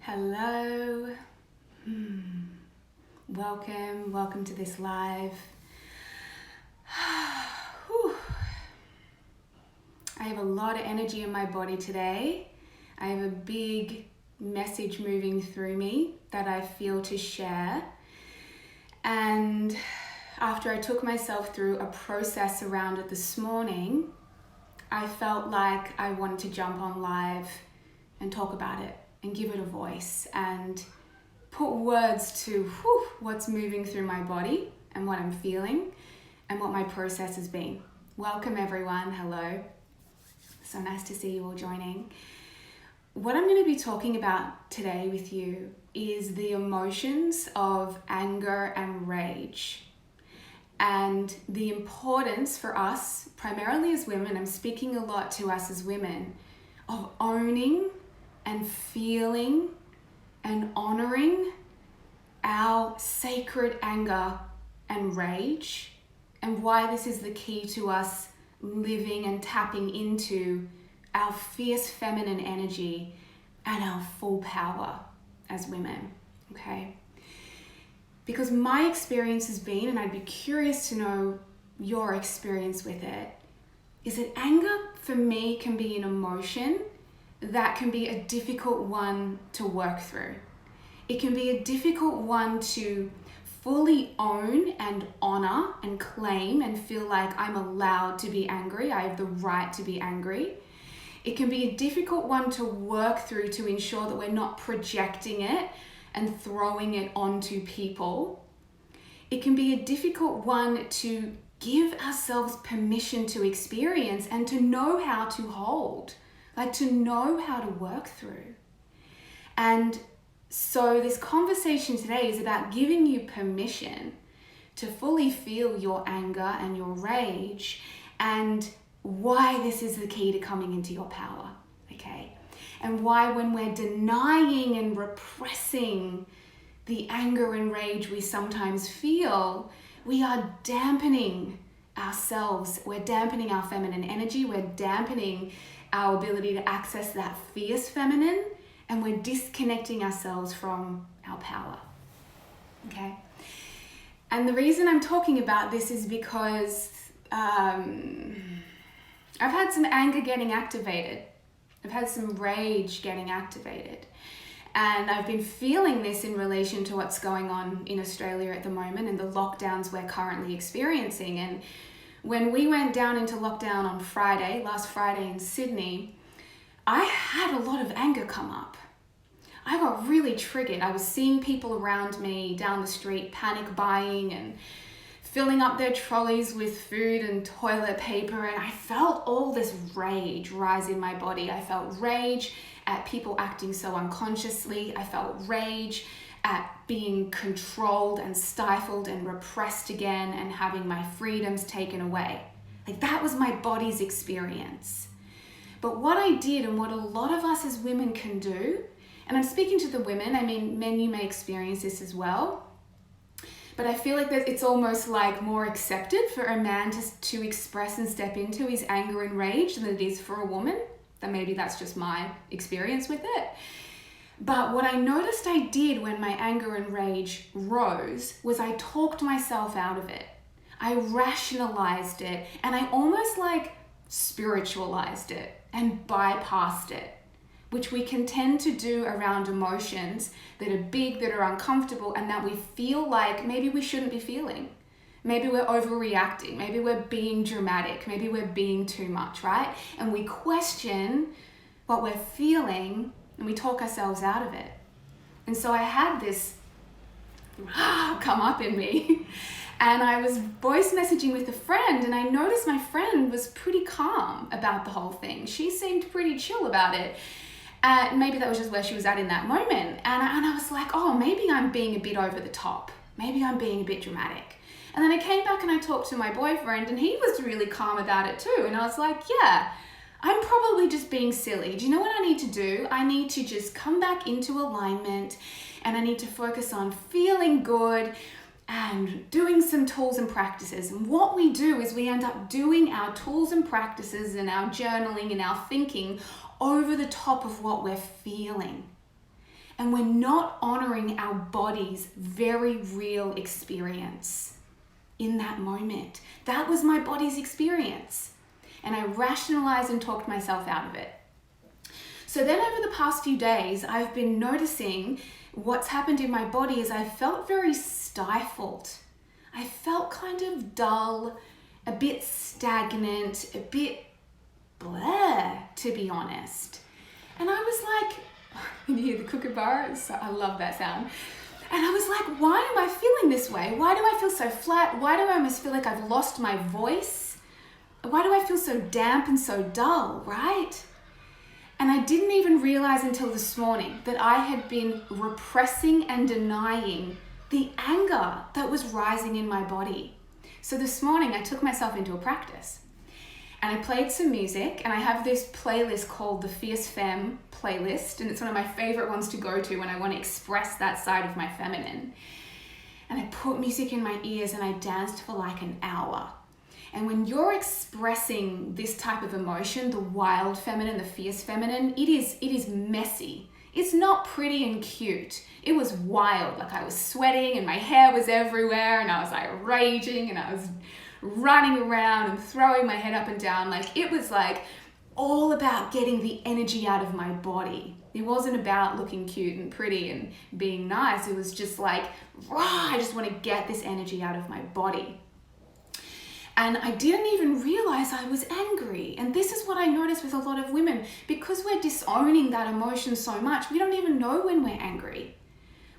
Hello. Welcome to this live. I have a lot of energy in my body today. I have a big message moving through me that I feel to share. And after I took myself through a process around it this morning, I felt like I wanted to jump on live and talk about it and give it a voice and put words to what's moving through my body and what I'm feeling and what my process has been. Welcome everyone, hello. So nice to see you all joining. What I'm going to be talking about today with you is the emotions of anger and rage and the importance for us, primarily as women, I'm speaking a lot to us as women, of owning and feeling and honoring our sacred anger and rage, and why this is the key to us living and tapping into our fierce feminine energy and our full power as women, okay? Because my experience has been, and I'd be curious to know your experience with it, is that anger for me can be an emotion that can be a difficult one to work through. It can be a difficult one to fully own and honor and claim and feel like I'm allowed to be angry. I have the right to be angry. It can be a difficult one to work through to ensure that we're not projecting it and throwing it onto people. It can be a difficult one to give ourselves permission to experience and to know how to hold. Like to know how to work through. And so this conversation today is about giving you permission to fully feel your anger and your rage and why this is the key to coming into your power, okay? And why when we're denying and repressing the anger and rage we sometimes feel, we are dampening ourselves. We're dampening our feminine energy. We're dampening our ability to access that fierce feminine, and we're disconnecting ourselves from our power, okay? And the reason I'm talking about this is because I've had some anger getting activated. I've had some rage getting activated. And I've been feeling this in relation to what's going on in Australia at the moment and the lockdowns we're currently experiencing. And when we went down into lockdown on last Friday in Sydney, I had a lot of anger come up. I got really triggered. I was seeing people around me down the street panic buying and filling up their trolleys with food and toilet paper, and I felt all this rage rise in my body. I felt rage at people acting so unconsciously. I felt rage at being controlled and stifled and repressed again and having my freedoms taken away. Like that was my body's experience. But what I did and what a lot of us as women can do, and I'm speaking to the women, I mean, men, you may experience this as well, but I feel like that it's almost like more accepted for a man to express and step into his anger and rage than it is for a woman. And maybe that's just my experience with it. But what I noticed I did when my anger and rage rose was I talked myself out of it. I rationalized it and I almost like spiritualized it and bypassed it, which we can tend to do around emotions that are big, that are uncomfortable, and that we feel like maybe we shouldn't be feeling. Maybe we're overreacting, maybe we're being dramatic, maybe we're being too much, right? And we question what we're feeling and we talk ourselves out of it. And so I had this come up in me and I was voice messaging with a friend and I noticed my friend was pretty calm about the whole thing. She seemed pretty chill about it. Maybe that was just where she was at in that moment. And I was like, oh, maybe I'm being a bit over the top. Maybe I'm being a bit dramatic. And then I came back and I talked to my boyfriend and he was really calm about it too. And I was like, yeah, I'm probably just being silly. Do you know what I need to do? I need to just come back into alignment and I need to focus on feeling good and doing some tools and practices. And what we do is we end up doing our tools and practices and our journaling and our thinking over the top of what we're feeling. And we're not honoring our body's very real experience in that moment. That was my body's experience. And I rationalized and talked myself out of it. So then over the past few days, I've been noticing what's happened in my body is I felt very stifled. I felt kind of dull, a bit stagnant, a bit blah, to be honest. And I was like, you hear the kookaburra? I love that sound. And I was like, why am I feeling this way? Why do I feel so flat? Why do I almost feel like I've lost my voice? Why do I feel so damp and so dull, right? And I didn't even realize until this morning that I had been repressing and denying the anger that was rising in my body. So this morning I took myself into a practice and I played some music, and I have this playlist called the Femme playlist, and it's one of my favorite ones to go to when I want to express that side of my feminine. And I put music in my ears and I danced for like an hour. And when you're expressing this type of emotion, the wild feminine, the fierce feminine, it is messy. It's not pretty and cute. It was wild. Like I was sweating and my hair was everywhere and I was like raging and I was running around and throwing my head up and down. Like it was like all about getting the energy out of my body. It wasn't about looking cute and pretty and being nice. It was just like, rah, I just want to get this energy out of my body. And I didn't even realize I was angry. And this is what I noticed with a lot of women. Because we're disowning that emotion so much, we don't even know when we're angry.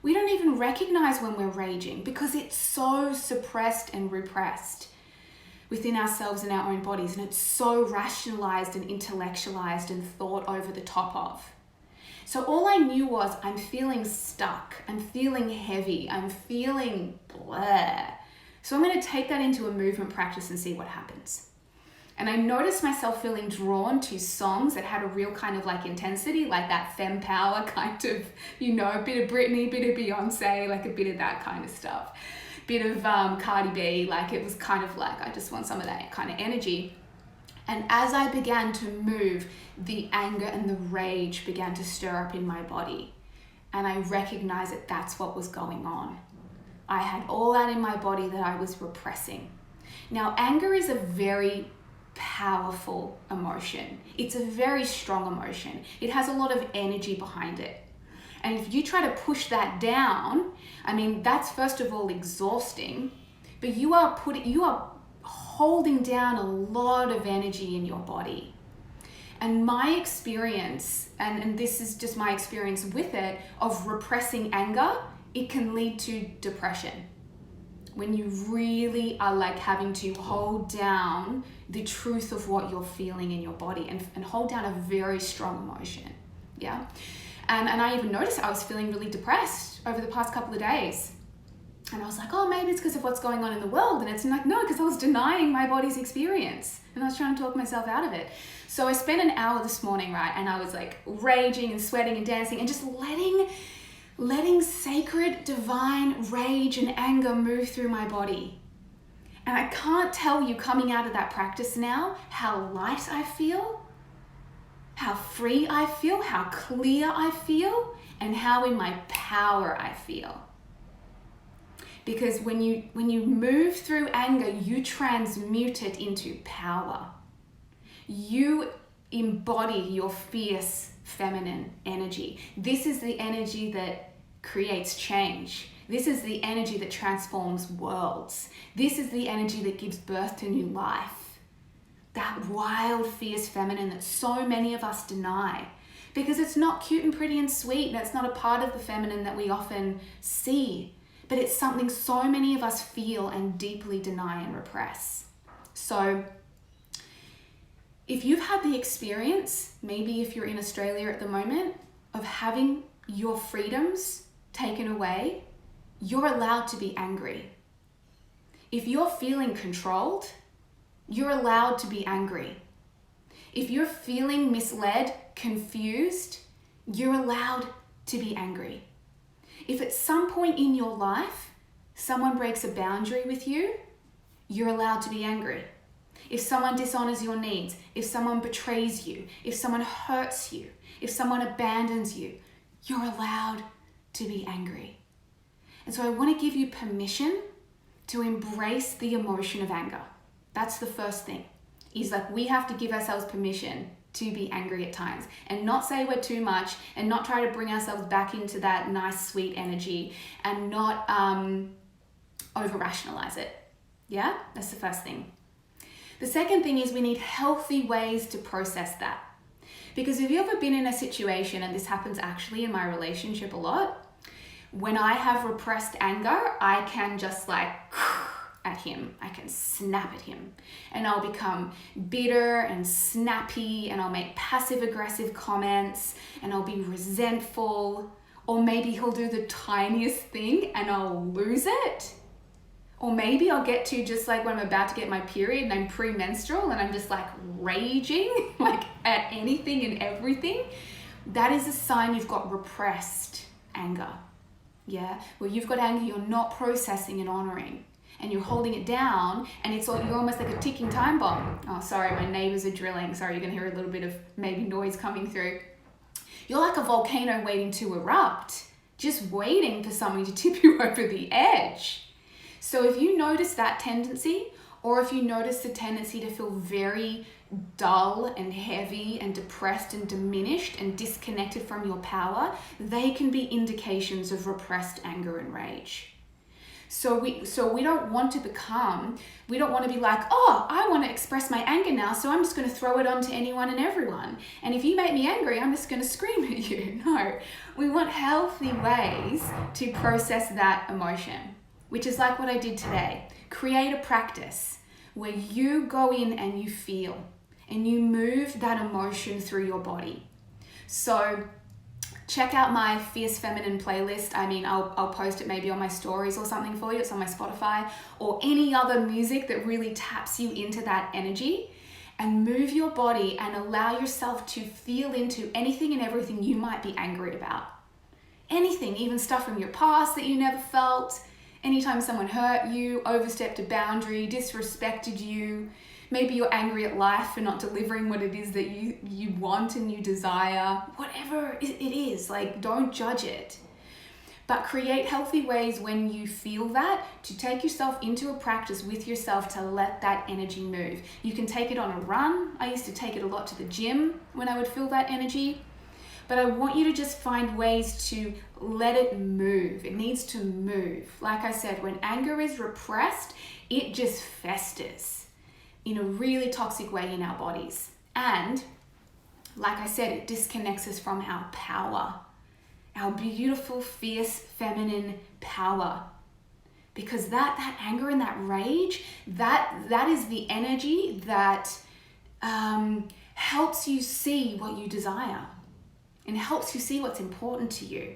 We don't even recognize when we're raging because it's so suppressed and repressed within ourselves and our own bodies. And it's so rationalized and intellectualized and thought over the top of. So all I knew was I'm feeling stuck. I'm feeling heavy. I'm feeling blah. So I'm going to take that into a movement practice and see what happens. And I noticed myself feeling drawn to songs that had a real kind of like intensity, like that femme power kind of, you know, a bit of Britney, a bit of Beyonce, like a bit of that kind of stuff. Bit of Cardi B, like it was kind of like, I just want some of that kind of energy. And as I began to move, the anger and the rage began to stir up in my body. And I recognized that that's what was going on. I had all that in my body that I was repressing. Now, anger is a very powerful emotion. It's a very strong emotion. It has a lot of energy behind it. And if you try to push that down, I mean, that's first of all exhausting, but you are holding down a lot of energy in your body. And my experience, and this is just my experience with it, of repressing anger, it can lead to depression. When you really are like having to hold down the truth of what you're feeling in your body and hold down a very strong emotion. Yeah. And I even noticed I was feeling really depressed over the past couple of days. And I was like, oh, maybe it's because of what's going on in the world. And it's like, no, because I was denying my body's experience. And I was trying to talk myself out of it. So I spent an hour this morning, right? And I was like raging and sweating and dancing and just letting sacred, divine rage and anger move through my body. And I can't tell you coming out of that practice now how light I feel, how free I feel, how clear I feel, and how in my power I feel. Because when you move through anger, you transmute it into power. You embody your fierce feminine energy. This is the energy that creates change. This is the energy that transforms worlds. This is the energy that gives birth to new life. That wild, fierce feminine that so many of us deny because it's not cute and pretty and sweet, and it's not a part of the feminine that we often see, but it's something so many of us feel and deeply deny and repress. So if you've had the experience, maybe if you're in Australia at the moment, of having your freedoms taken away, you're allowed to be angry. If you're feeling controlled, you're allowed to be angry. If you're feeling misled, confused, you're allowed to be angry. If at some point in your life, someone breaks a boundary with you, you're allowed to be angry. If someone dishonors your needs, if someone betrays you, if someone hurts you, if someone abandons you, You're allowed to be angry. And so I want to give you permission to embrace the emotion of anger. That's the first thing, is like we have to give ourselves permission to be angry at times and not say we're too much and not try to bring ourselves back into that nice, sweet energy and not over-rationalize it. Yeah, that's the first thing. The second thing is we need healthy ways to process that. Because have you ever been in a situation, and this happens actually in my relationship a lot, when I have repressed anger, I can just like at him. I can snap at him and I'll become bitter and snappy and I'll make passive aggressive comments and I'll be resentful, or maybe he'll do the tiniest thing and I'll lose it. Or maybe I'll get to just like when I'm about to get my period and I'm premenstrual and I'm just like raging like at anything and everything. That is a sign you've got repressed anger. Yeah, where you've got anger you're not processing and honoring, and you're holding it down, and you're almost like a ticking time bomb. Oh, sorry, my neighbors are drilling. Sorry, you're gonna hear a little bit of maybe noise coming through. You're like a volcano waiting to erupt, just waiting for something to tip you over the edge. So if you notice that tendency, or if you notice the tendency to feel very dull and heavy and depressed and diminished and disconnected from your power, they can be indications of repressed anger and rage. So we don't want to be like, oh, I want to express my anger now, so I'm just going to throw it onto anyone and everyone. And if you make me angry, I'm just going to scream at you. No, we want healthy ways to process that emotion, which is like what I did today. Create a practice where you go in and you feel and you move that emotion through your body. So check out my Fierce Feminine playlist. I mean, I'll post it maybe on my stories or something for you. It's on my Spotify, or any other music that really taps you into that energy, and move your body and allow yourself to feel into anything and everything you might be angry about. Anything, even stuff from your past that you never felt. Anytime someone hurt you, overstepped a boundary, disrespected you, maybe you're angry at life for not delivering what it is that you want and you desire. Whatever it is, like, don't judge it. But create healthy ways when you feel that to take yourself into a practice with yourself to let that energy move. You can take it on a run. I used to take it a lot to the gym when I would feel that energy. But I want you to just find ways to let it move. It needs to move. Like I said, when anger is repressed, it just festers in a really toxic way in our bodies. And like I said, it disconnects us from our power, our beautiful, fierce, feminine power. Because that anger and that rage, that is the energy that helps you see what you desire. And helps you see what's important to you.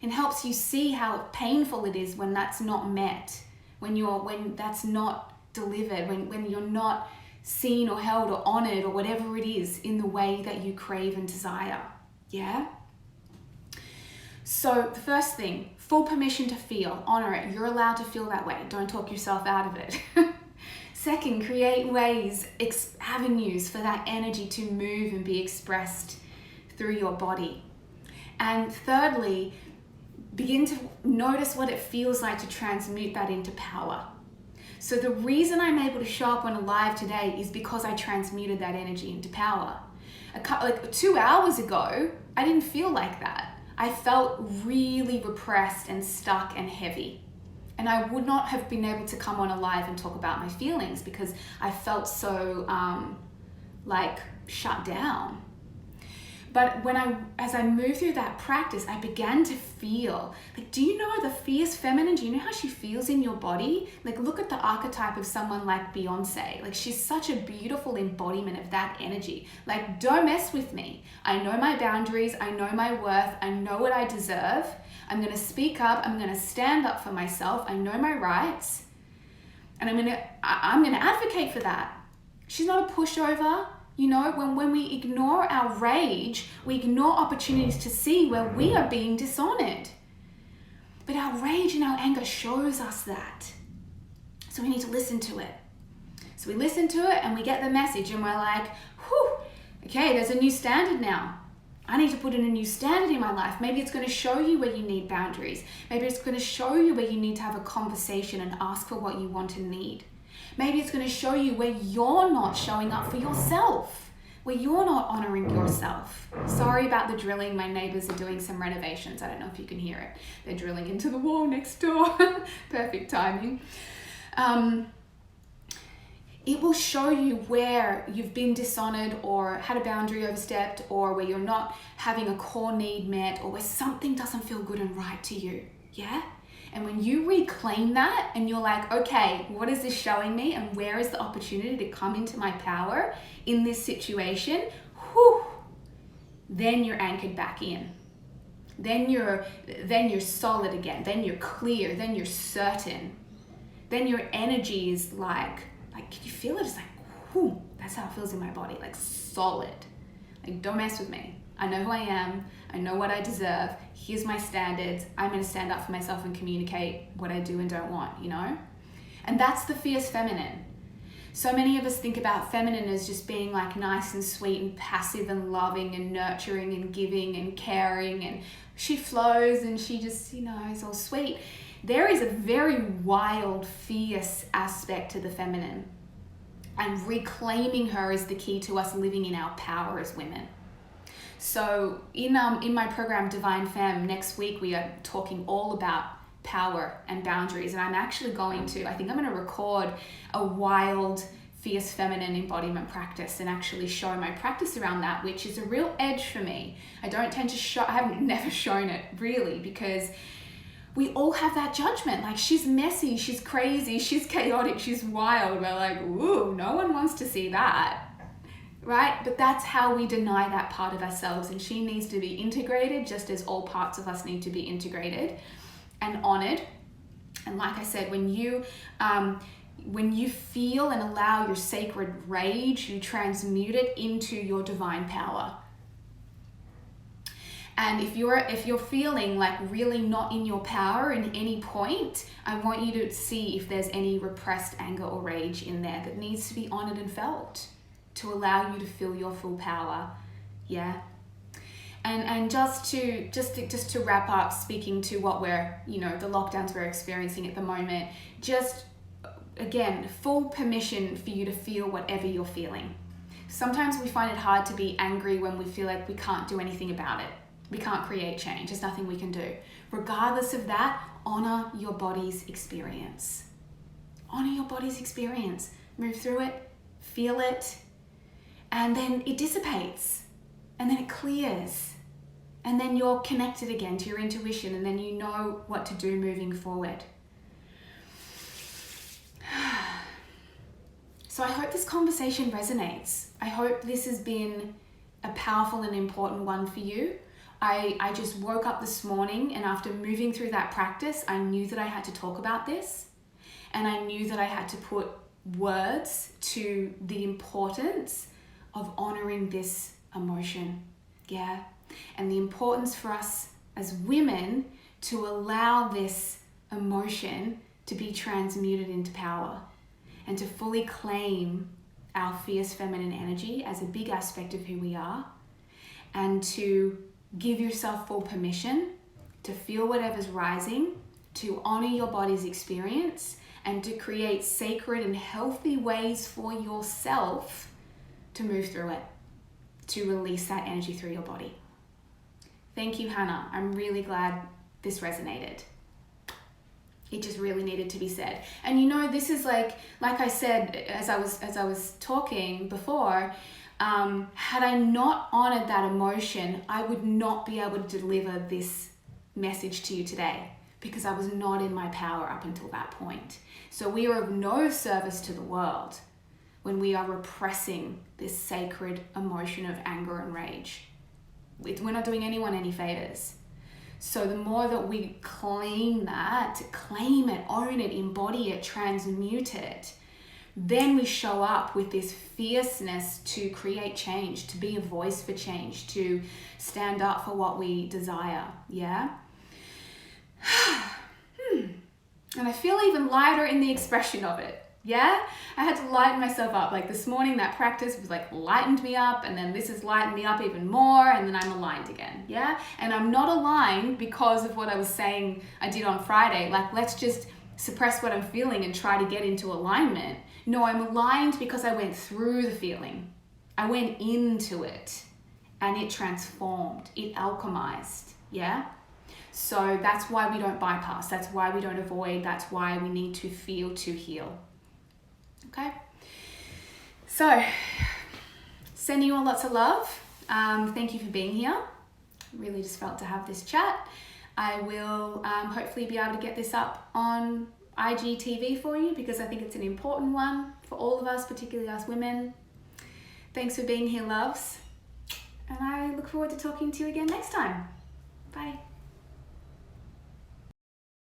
And helps you see how painful it is when that's not met, when that's not delivered, when you're not seen or held or honored or whatever it is in the way that you crave and desire. Yeah? So the first thing, full permission to feel, honor it. You're allowed to feel that way. Don't talk yourself out of it. Second, create ways, avenues for that energy to move and be expressed through your body. And thirdly, begin to notice what it feels like to transmute that into power. So the reason I'm able to show up on a live today is because I transmuted that energy into power. Like 2 hours ago, I didn't feel like that. I felt really repressed and stuck and heavy. And I would not have been able to come on a live and talk about my feelings because I felt so shut down. But as I moved through that practice, I began to feel, like, do you know the fierce feminine? Do you know how she feels in your body? Like, look at the archetype of someone like Beyonce. Like, she's such a beautiful embodiment of that energy. Like, don't mess with me. I know my boundaries. I know my worth. I know what I deserve. I'm going to speak up. I'm going to stand up for myself. I know my rights. And I'm going to advocate for that. She's not a pushover. You know, when we ignore our rage, we ignore opportunities to see where we are being dishonored. But our rage and our anger shows us that. So we need to listen to it. So we listen to it and we get the message and we're like, whew, okay, there's a new standard now. I need to put in a new standard in my life. Maybe it's going to show you where you need boundaries. Maybe it's going to show you where you need to have a conversation and ask for what you want and need. Maybe it's going to show you where you're not showing up for yourself, where you're not honoring yourself. Sorry about the drilling. My neighbors are doing some renovations. I don't know if you can hear it. They're drilling into the wall next door. Perfect timing. It will show you where you've been dishonored or had a boundary overstepped, or where you're not having a core need met, or where something doesn't feel good and right to you. Yeah? And when you reclaim that and you're like, okay, what is this showing me, and where is the opportunity to come into my power in this situation? Whew, then you're anchored back in. Then you're solid again. Then you're clear. Then you're certain. Then your energy is like, can you feel it? It's like, whew, that's how it feels in my body, like solid. Like, don't mess with me. I know who I am. I know what I deserve. Here's my standards. I'm going to stand up for myself and communicate what I do and don't want, you know? And that's the fierce feminine. So many of us think about feminine as just being like nice and sweet and passive and loving and nurturing and giving and caring, and she flows and she just, is all sweet. There is a very wild, fierce aspect to the feminine, and reclaiming her is the key to us living in our power as women. So in my program Divine Femme, next week we are talking all about power and boundaries, and I'm actually going to record a wild, fierce feminine embodiment practice and actually show my practice around that, which is a real edge for me. I haven't never shown it really, because we all have that judgment. Like, she's messy, she's crazy, she's chaotic, she's wild. We're like, ooh, no one wants to see that, right? But that's how we deny that part of ourselves, and she needs to be integrated just as all parts of us need to be integrated and honored. And like I said, when you feel and allow your sacred rage, you transmute it into your divine power. And if you're feeling like really not in your power in any point, I want you to see if there's any repressed anger or rage in there that needs to be honored and felt to allow you to feel your full power. Yeah. And just to wrap up, speaking to what we're, the lockdowns we're experiencing at the moment, just again, full permission for you to feel whatever you're feeling. Sometimes we find it hard to be angry when we feel like we can't do anything about it. We can't create change. There's nothing we can do. Regardless of that, honor your body's experience. Honor your body's experience. Move through it, feel it, and then it dissipates, and then it clears, and then you're connected again to your intuition, and then you know what to do moving forward. So I hope this conversation resonates. I hope this has been a powerful and important one for you. I just woke up this morning, and after moving through that practice, I knew that I had to talk about this, and I knew that I had to put words to the importance of honoring this emotion. Yeah. And the importance for us as women to allow this emotion to be transmuted into power, and to fully claim our fierce feminine energy as a big aspect of who we are, and to give yourself full permission to feel whatever's rising, to honor your body's experience, and to create sacred and healthy ways for yourself to move through it, to release that energy through your body. Thank you, Hannah. I'm really glad this resonated. It just really needed to be said. And this is like I said, as I was talking before, had I not honored that emotion, I would not be able to deliver this message to you today, because I was not in my power up until that point. So we are of no service to the world when we are repressing this sacred emotion of anger and rage. We're not doing anyone any favors. So the more that we claim it, own it, embody it, transmute it, then we show up with this fierceness to create change, to be a voice for change, to stand up for what we desire. Yeah? And I feel even lighter in the expression of it. Yeah, I had to lighten myself up. Like this morning, that practice was like lightened me up, and then this has lightened me up even more, and then I'm aligned again. Yeah, and I'm not aligned because of what I was saying I did on Friday. Like, let's just suppress what I'm feeling and try to get into alignment. No, I'm aligned because I went through the feeling. I went into it, and it transformed. It alchemized. Yeah. So that's why we don't bypass. That's why we don't avoid. That's why we need to feel to heal. Okay, so sending you all lots of love. Thank you for being here. Really just felt to have this chat. I will hopefully be able to get this up on IGTV for you because I think it's an important one for all of us, particularly us women. Thanks for being here, loves. And I look forward to talking to you again next time. Bye.